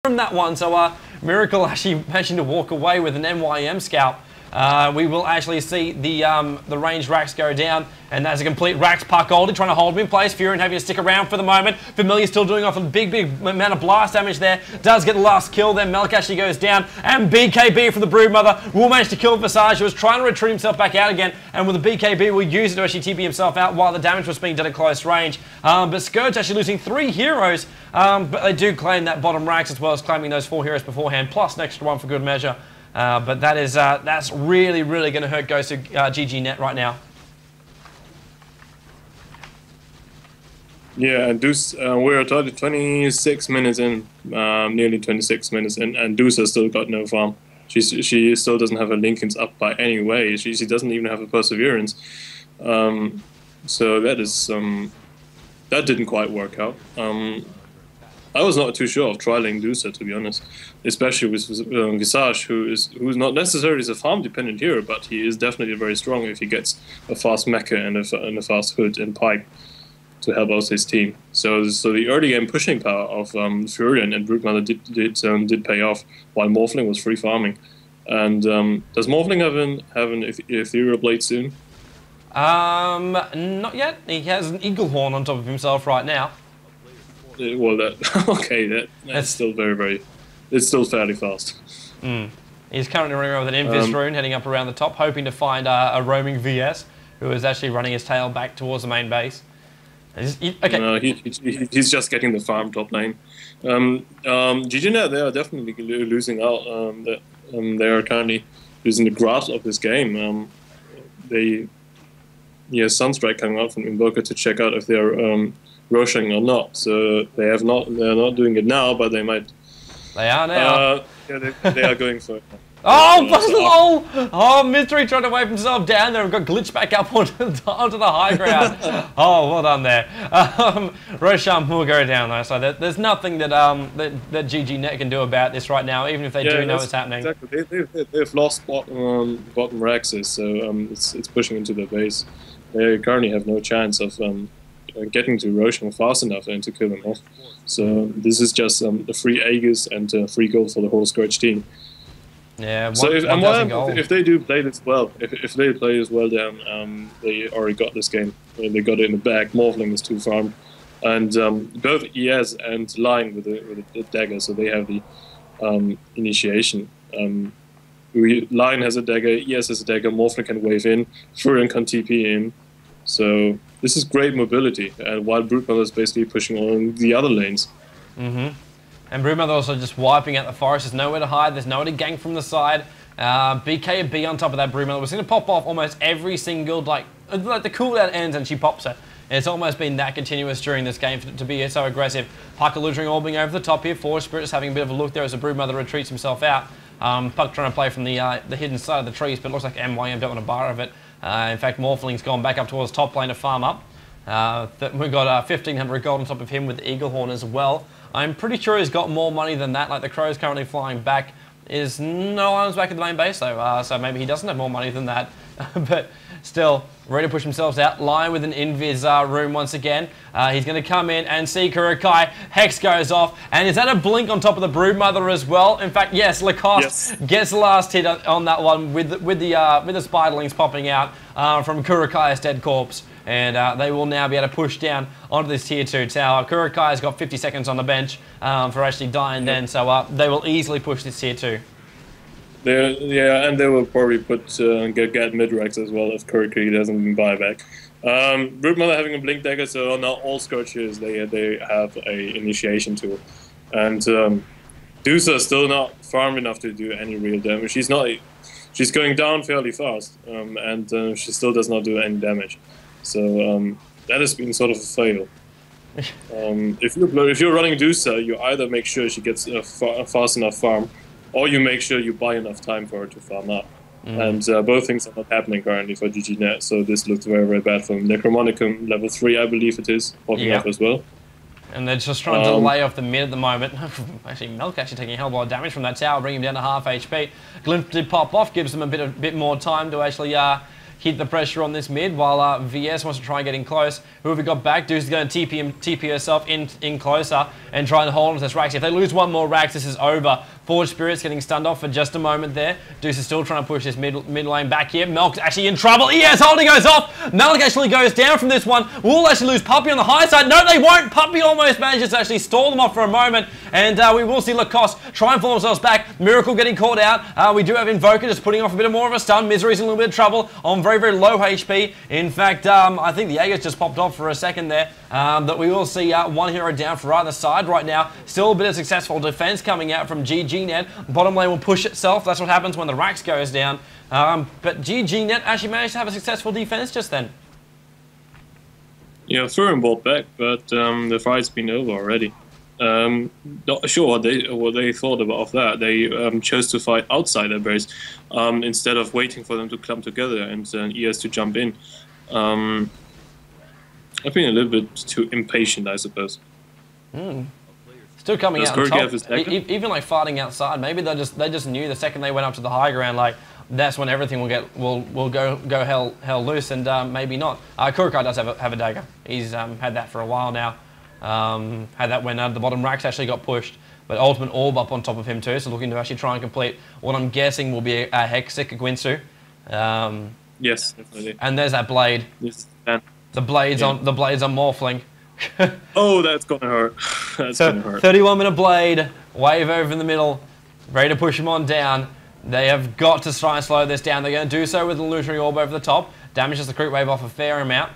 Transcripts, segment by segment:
from that one. So Miracle actually managing to walk away with an MYM scalp. We will actually see the ranged racks go down, and that's a complete racks puck goldie, trying to hold him in place. Fury having to stick around for the moment. Familiar still doing off a big amount of blast damage there. Does get the last kill, then Melk actually goes down, and BKB from the Broodmother will manage to kill Visage, who was trying to retreat himself back out again, and with the BKB will use it to actually TP himself out while the damage was being done at close range. But Scourge actually losing 3 heroes, but they do claim that bottom racks as well as claiming those 4 heroes beforehand, plus an extra one for good measure. But that is that's really going to hurt Ghost to GG Net right now. Yeah, and Deuce, we're 26 minutes in, nearly 26 minutes in, and Deuce has still got no farm. She still doesn't have her Lincolns up by any way. She doesn't even have a Perseverance. So that is that didn't quite work out. I was not too sure of trialing Dusa, to be honest, especially with Visage, who's not necessarily a farm-dependent hero, but he is definitely very strong if he gets a fast mecha and a fast hood and pipe to help out his team. So the early game pushing power of Furion and Broodmother did pay off, while Morphling was free farming. And does Morphling have an Ethereal Blade soon? Not yet. He has an Eagle Horn on top of himself right now. Well, that's still it's still fairly fast. He's currently running around with an Invis rune, heading up around the top, hoping to find a roaming VS, who is actually running his tail back towards the main base. Okay. No, he's just getting the farm top lane. GG Net, they are definitely losing out. They are currently losing the grasp of this game. Sunstrike coming out from Invoker to check out if they are rushing or not. So they're not doing it now, but they might. They are now. Yeah, they are going for it. Oh, oh, Mystery trying to wave himself down there and got glitched back up onto the high ground. Oh, well done there. Roshan will go down though, so there's nothing that that GG Net can do about this right now, even if they do know what's happening. Exactly, they've lost bottom Raxes, so it's pushing into their base. They currently have no chance of getting to Roshan fast enough and to kill them off. So this is just a free Aegis and free gold for the whole Scourge team. Yeah. So if they do play this well, if they play this well, then they already got this game. They got it in the bag. Morphling is 2 farmed, and both ES and Line with the dagger, so they have the initiation. Line has a dagger, ES has a dagger. Morphling can wave in, Furion can TP in. So this is great mobility, while Broodmother is basically pushing on the other lanes. And Broodmother also just wiping out the forest. There's nowhere to hide. There's nowhere to gank from the side. BKB on top of that Broodmother was going to pop off almost every single, like the cooldown ends and she pops it. And it's almost been that continuous during this game to be so aggressive. Puck illusory orbing over the top here. Forest Spirit just having a bit of a look there as the Broodmother retreats himself out. Puck trying to play from the hidden side of the trees, but it looks like MYM don't want a bar of it. In fact, Morphling's gone back up towards top lane to farm up. We've got 1,500 gold on top of him with the Eagle Horn as well. I'm pretty sure he's got more money than that. Like the Crow's currently flying back. Is no one's back at the main base though, so maybe he doesn't have more money than that. But still, ready to push themselves out. Lion with an Invis room once again. He's going to come in and see Kurokai. Hex goes off. And is that a blink on top of the Broodmother as well? In fact, yes, Lacoste gets the last hit on that one with the Spiderlings popping out from Kurokai's dead corpse. And they will now be able to push down onto this tier 2 tower. Kurokai's got 50 seconds on the bench for actually dying then, so they will easily push this tier 2. Yeah, and they will probably get mid-rex as well if Kurokai doesn't buy back. Broodmother having a blink dagger, so now all Scourges they have a initiation tool. And Dusa is still not farmed enough to do any real damage. She's going down fairly fast, and she still does not do any damage. So that has been sort of a fail. If you're running Dusa, you either make sure she gets a fast enough farm, or you make sure you buy enough time for her to farm up. And both things are not happening currently for GG Net, so this looks very bad for them. Necromonicum level 3, I believe it is, popping up as well. And they're just trying to lay off the mid at the moment. Actually, Melk actually taking a hell of a lot of damage from that tower, bringing him down to half HP. Glimpse did pop off, gives them a bit more time to actually keep the pressure on this mid, while VS wants to try and get in close. Who have we got back? Deuce is going to TP herself in closer and try and hold on to this Rax. If they lose one more Rax, this is over. Forge Spirit's getting stunned off for just a moment there. Deuce is still trying to push this mid lane back here. Melk's actually in trouble. Yes, holding goes off. Malik actually goes down from this one. We'll actually lose Puppy on the high side. No, they won't. Puppy almost manages to actually stall them off for a moment. And we will see Lacoste try and fall themselves back. Miracle getting caught out. We do have Invoker just putting off a bit more of a stun. Misery's in a little bit of trouble on very, very low HP. In fact, I think the Aegis just popped off for a second there. But we will see one hero down for either side right now. Still a bit of successful defense coming out from GGNet. Bottom lane will push itself. That's what happens when the Rax goes down. But GGNet actually managed to have a successful defense just then. Yeah, throwing ball back, but the fight's been over already. Not sure what they thought about that. They chose to fight outside their base instead of waiting for them to come together and ES to jump in. I've been a little bit too impatient, I suppose. Still coming out on top. Even like fighting outside. Maybe they just knew the second they went up to the high ground, like that's when everything will go hell loose, and maybe not. Kurokai does have a dagger. He's had that for a while now. Had that when the bottom Rax actually got pushed, but Ultimate Orb up on top of him too. So looking to actually try and complete what I'm guessing will be a Hexic Gwinsu. Yes, definitely. And there's that blade. Yes, the blades on Morphling. Oh, that's gonna hurt. That's gonna hurt. 31-minute blade, wave over in the middle, ready to push him on down. They have got to try and slow this down. They're going to do so with an illusory orb over the top. Damages the creep wave off a fair amount,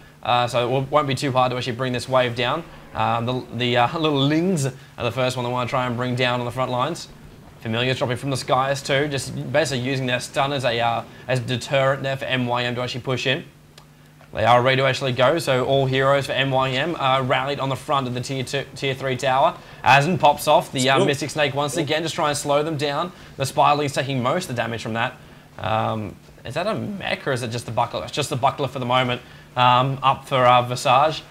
so it won't be too hard to actually bring this wave down. The little Lings are the first one they want to try and bring down on the front lines. Familiars dropping from the skies too, just basically using their stun as a deterrent there for MYM to actually push in. They are ready to actually go, so all heroes for MYM are rallied on the front of the tier 3 tower. Azen pops off, the Mystic Snake once again, just try and slow them down. The Spiraling's taking most of the damage from that. Is that a mech or is it just the buckler? It's just the buckler for the moment, up for Visage.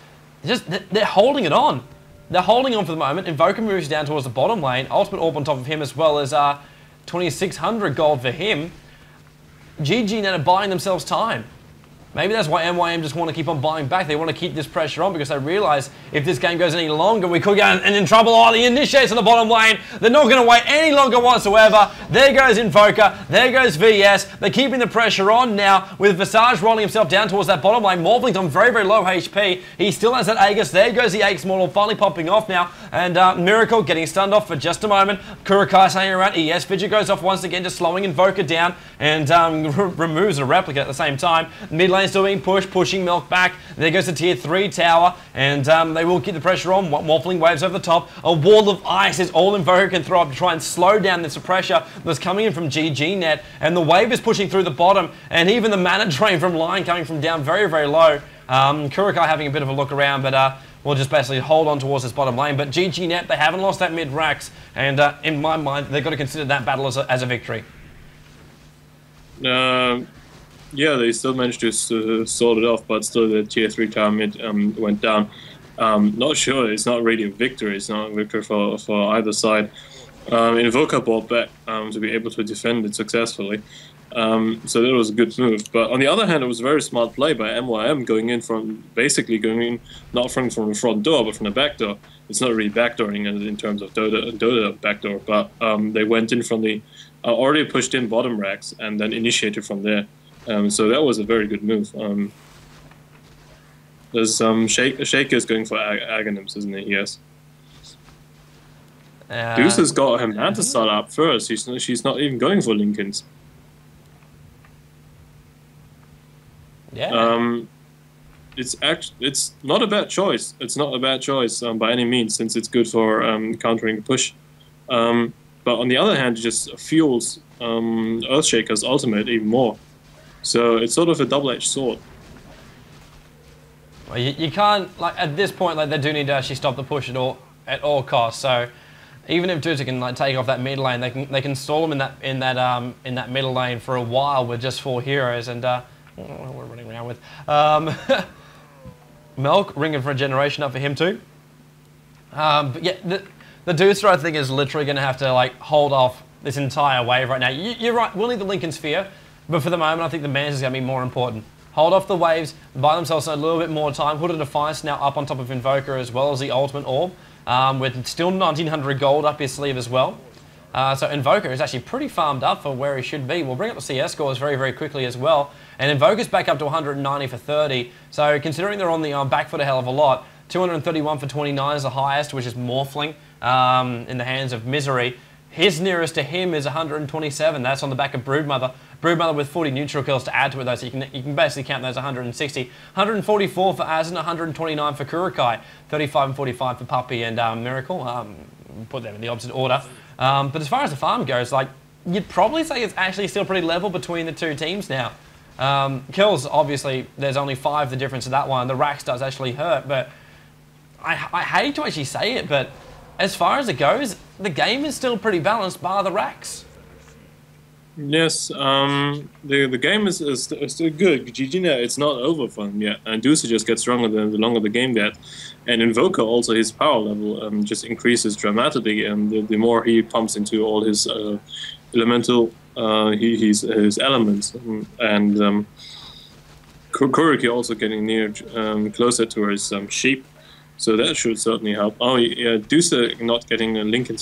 They're holding it on. They're holding on for the moment. Invoker moves down towards the bottom lane. Ultimate Orb on top of him as well as 2,600 gold for him. GGNet are buying themselves time. Maybe that's why MYM just want to keep on buying back. They want to keep this pressure on because they realize if this game goes any longer, we could get in trouble. Oh, the initiates on the bottom lane. They're not going to wait any longer whatsoever. There goes Invoker. There goes VS. They're keeping the pressure on now with Visage rolling himself down towards that bottom lane. Morphling's on very, very low HP. He still has that Aegis. There goes the Aegis model finally popping off now. And Miracle getting stunned off for just a moment. Kurokai staying around. ES Fidget goes off once again, just slowing Invoker down and removes a replica at the same time. Mid lane still being pushed, pushing Milk back. There goes the tier 3 tower, and they will keep the pressure on. Morphling waves over the top. A wall of ice is all Invoker can throw up to try and slow down this pressure that's coming in from GGNet, and the wave is pushing through the bottom, and even the mana drain from Lion coming from down very, very low. Kurokai having a bit of a look around, but we'll just basically hold on towards this bottom lane. But GGNet, they haven't lost that mid-Rax, and in my mind, they've got to consider that battle as a victory. Yeah, they still managed to sort it off, but still the tier 3 tower mid went down. Not sure, it's not really a victory. It's not a victory for either side. Invoker brought back to be able to defend it successfully. So that was a good move. But on the other hand, it was a very smart play by MYM going in not from the front door, but from the back door. It's not really backdooring in terms of Dota backdoor, but they went in from the already pushed in bottom racks and then initiated from there. So that was a very good move. There's Shaker's going for Aghanims, isn't he? Yes. Deuce has got Hermantisar up first. She's not even going for Lincolns. Yeah. It's not a bad choice. It's not a bad choice by any means, since it's good for countering the push. But on the other hand, it just fuels Earthshaker's ultimate even more. So it's sort of a double-edged sword. Well, you can't, like, at this point, like, they do need to actually stop the push at all costs. So even if DOTA can like take off that mid lane, they can stall them in that middle lane for a while with just 4 heroes. And what we're running around with Melk, Ring of Regeneration up for him too. But yeah, the DOTA, I think, is literally going to have to like hold off this entire wave right now. You're right. We'll need the Lincoln Sphere. But for the moment, I think the Mans is going to be more important. hold off the waves, buy themselves a little bit more time. Hood of Defiance now up on top of Invoker as well as the Ultimate Orb, with still 1900 gold up his sleeve as well. So Invoker is actually pretty farmed up for where he should be. We'll bring up the CS scores very, very quickly as well. And Invoker's back up to 190 for 30. So considering they're on the back foot a hell of a lot, 231 for 29 is the highest, which is Morphling in the hands of Misery. His nearest to him is 127. That's on the back of Broodmother. Broodmother with 40 neutral kills to add to it, though, so you can basically count those 160. 144 for Azin, 129 for Kurukai, 35 and 45 for Puppy and Miracle. Put them in the opposite order. But as far as the farm goes, like, you'd probably say it's actually still pretty level between the two teams now. Kills, obviously, there's only 5 the difference of that one. The racks does actually hurt, but I hate to actually say it, but as far as it goes, the game is still pretty balanced, bar the racks. Yes, the game is still good. GG, it's not over for him yet, and Deuce just gets stronger the longer the game gets. And Invoker also, his power level just increases dramatically, and the more he pumps into all his elemental, his elements, and Kuriki also getting closer to his sheep. So that should certainly help. Oh yeah, Deuce not getting Lincoln's